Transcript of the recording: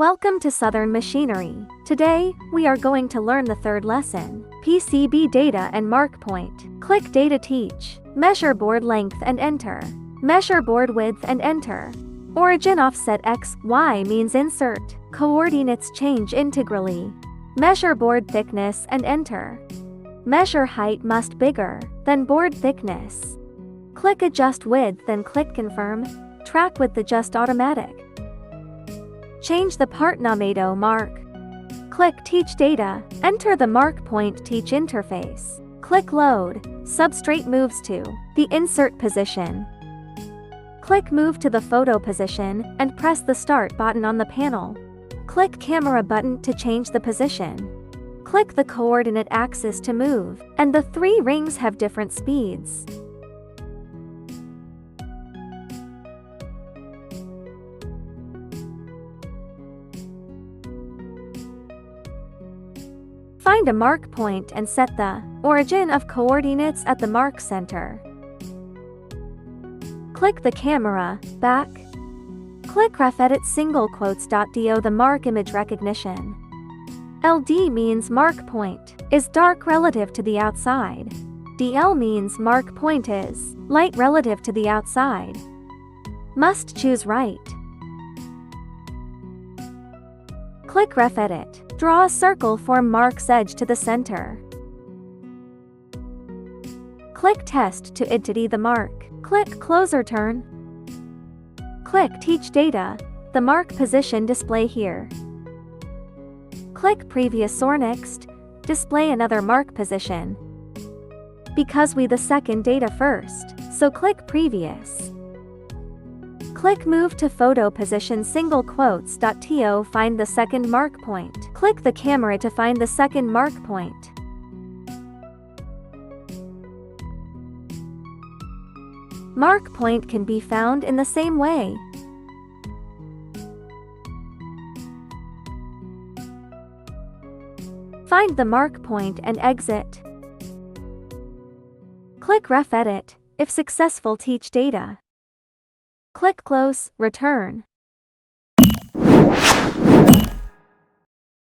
Welcome to Southern Machinery. Today, we are going to learn the third lesson, PCB data and mark point. Click Data Teach. Measure board length and enter. Measure board width and enter. Origin offset X, Y means insert. Coordinates change integrally. Measure board thickness and enter. Measure height must bigger than board thickness. Click Adjust Width then click Confirm. Track Width Adjust Automatic. Change the part Navigational mark. Click Teach Data. Enter the mark point Teach interface. Click Load. Substrate moves to the insert position. Click Move to the photo position and press the Start button on the panel. Click Camera button to change the position. Click the coordinate axis to move, and the three rings have different speeds. Find a mark point and set the origin of coordinates at the mark center. Click the camera back. Click Ref Edit single quotes .do the mark image recognition. LD means mark point is dark relative to the outside. DL means mark point is light relative to the outside. Must choose right. Click Ref Edit. Draw a circle form mark's edge to the center. Click Test to entity the mark. Click Close or Turn. Click Teach Data. The mark position display here. Click Previous or Next. Display another mark position. Because we the second data first, so click Previous. Click Move to photo position single quotes .to find the second mark point. Click the camera to find the second mark point. Mark point can be found in the same way. Find the mark point and exit. Click Ref Edit. If successful, teach data. Click Close, return.